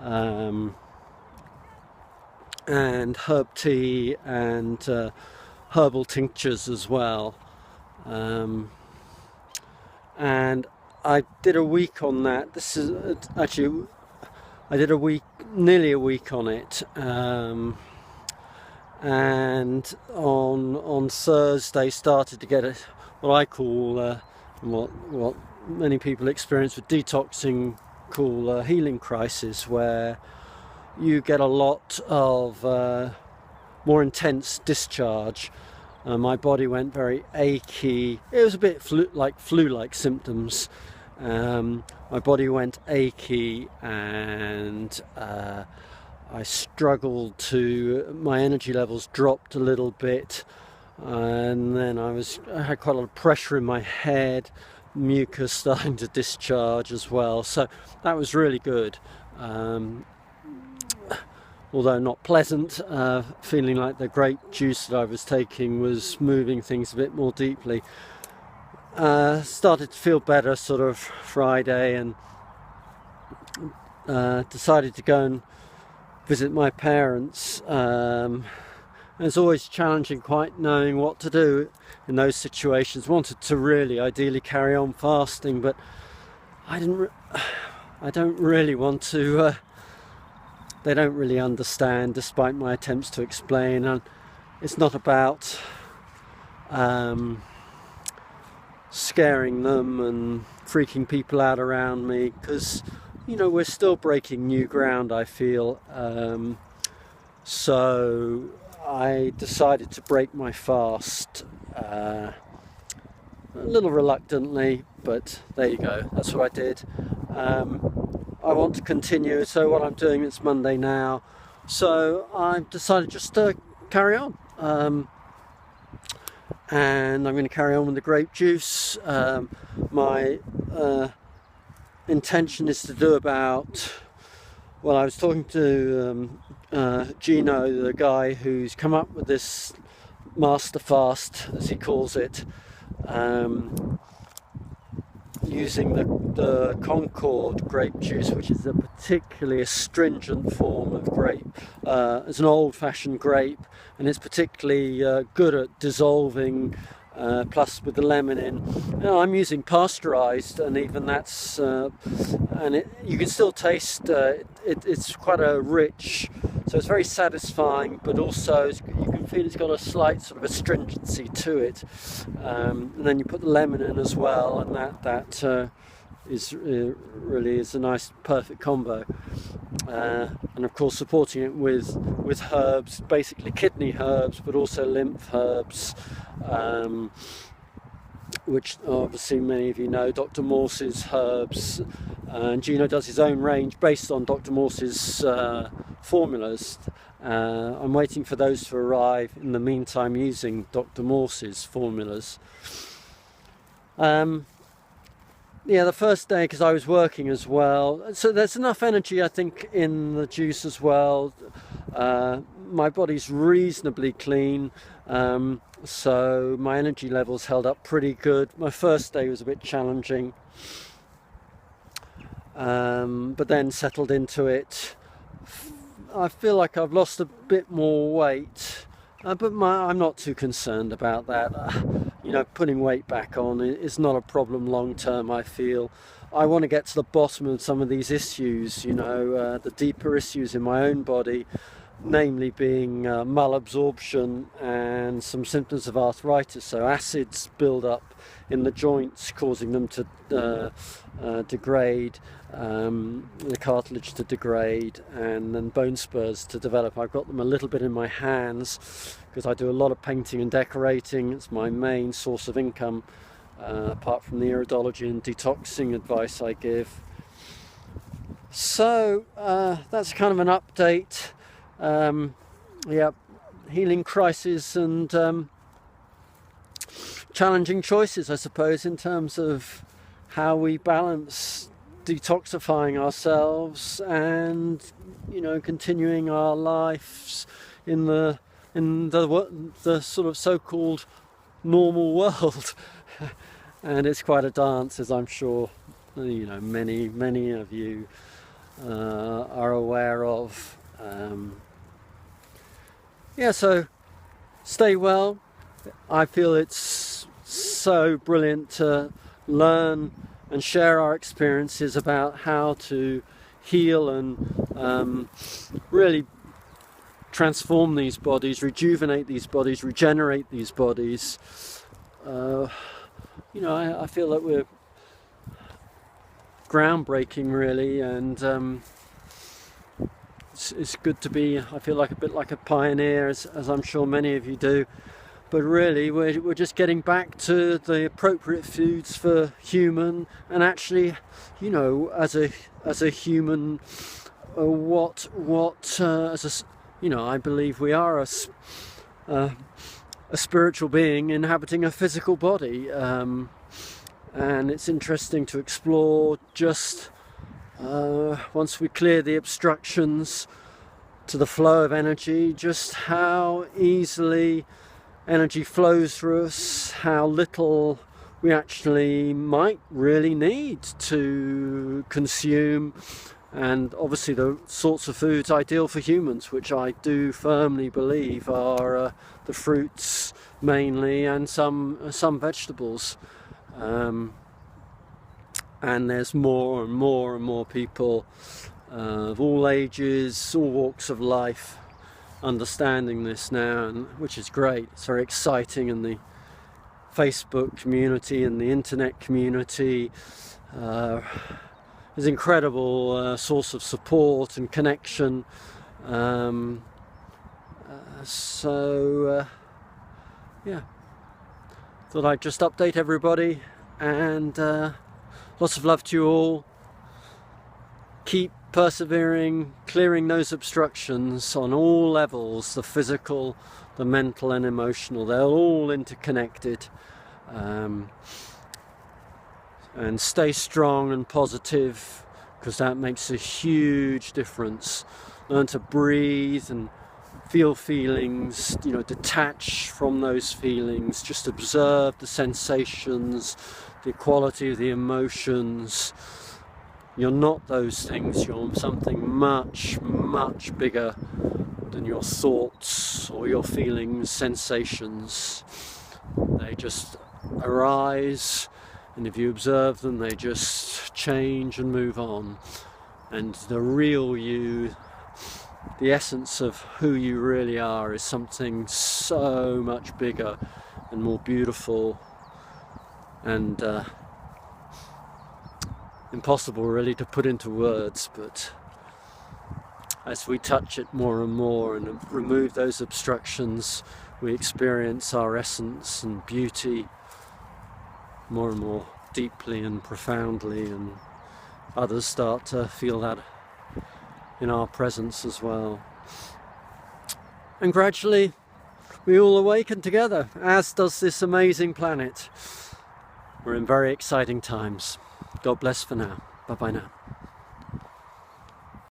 and herb tea and herbal tinctures as well. And I did a week on that. This is actually, I did nearly a week on it. And on Thursday started to get what I call what many people experience with detoxing call healing crisis, where you get a lot of more intense discharge. My body went very achy. It was a bit flu-like symptoms. My body went achy, and I struggled my energy levels dropped a little bit, and then I had quite a lot of pressure in my head, mucus starting to discharge as well. So that was really good. Although not pleasant, feeling like the grape juice that I was taking was moving things a bit more deeply. Started to feel better sort of Friday, and decided to go and visit my parents. It's always challenging quite knowing what to do in those situations. Wanted to really ideally carry on fasting, but I don't really want to. They don't really understand, despite my attempts to explain. And it's not about scaring them and freaking people out around me, because we're still breaking new ground, I feel. So I decided to break my fast, a little reluctantly, but there you go, that's what I did. I want to continue, so what I'm doing, it's Monday now, so I've decided just to carry on. And I'm going to carry on with the grape juice. My intention is to do about, well, I was talking to Gino, the guy who's come up with this Masterfast, as he calls it, using the Concord grape juice, which is a particularly astringent form of grape. It's an old-fashioned grape, and it's particularly good at dissolving, plus with the lemon in. I'm using pasteurized, and even that's, and you can still taste, it's quite a rich, so it's very satisfying, but also you can feel it's got a slight sort of astringency to it. And then you put the lemon in as well, and that is really is a nice, perfect combo. And of course, supporting it with herbs, basically kidney herbs, but also lymph herbs, which obviously many of you know, Dr. Morse's herbs. And Gino does his own range based on Dr. Morse's formulas. I'm waiting for those to arrive. In the meantime, using Dr. Morse's formulas. Yeah, the first day, because I was working as well, so there's enough energy, I think, in the juice as well. My body's reasonably clean, so my energy levels held up pretty good. My first day was a bit challenging, but then settled into it. I feel like I've lost a bit more weight, but I'm not too concerned about that. Putting weight back on is not a problem long term, I feel. I want to get to the bottom of some of these issues, the deeper issues in my own body, namely being malabsorption and some symptoms of arthritis. So acids build up in the joints, causing them to degrade, the cartilage to degrade, and then bone spurs to develop. I've got them a little bit in my hands because I do a lot of painting and decorating. It's my main source of income, apart from the iridology and detoxing advice I give. So that's kind of an update. Yeah, healing crisis and challenging choices, I suppose, in terms of how we balance detoxifying ourselves and continuing our lives in the sort of so-called normal world. And it's quite a dance, as I'm sure many of you are aware. yeah, so stay well. I feel it's so brilliant to learn and share our experiences about how to heal and really transform these bodies, rejuvenate these bodies, regenerate these bodies. You know, I feel that we're groundbreaking, really, and it's good to be, I feel like a bit like a pioneer, as I'm sure many of you do. But really, we're just getting back to the appropriate foods for human, and actually, you know, as a human, you know, I believe we are a spiritual being inhabiting a physical body, and it's interesting to explore just once we clear the obstructions to the flow of energy, just how easily energy flows through us, how little we actually might really need to consume, and obviously the sorts of foods ideal for humans, which I do firmly believe are the fruits mainly, and some vegetables. And there's more and more and more people of all ages, all walks of life, understanding this now, and which is great. It's very exciting in the Facebook community and the internet community. There's incredible source of support and connection. Yeah, thought I'd just update everybody, and lots of love to you all. Keep persevering, clearing those obstructions on all levels, the physical, the mental and emotional. They're all interconnected. And stay strong and positive, because that makes a huge difference. Learn to breathe and feel feelings, you know, detach from those feelings, just observe the sensations, the quality of the emotions. You're not those things, you're something much, much bigger than your thoughts or your feelings, sensations. They just arise, and if you observe them, they just change and move on. And the real you, the essence of who you really are, is something so much bigger and more beautiful, and impossible really to put into words. But as we touch it more and more and remove those obstructions, we experience our essence and beauty more and more deeply and profoundly, and others start to feel that in our presence as well. And gradually we all awaken together, as does this amazing planet. We're in very exciting times. God bless for now. Bye bye now.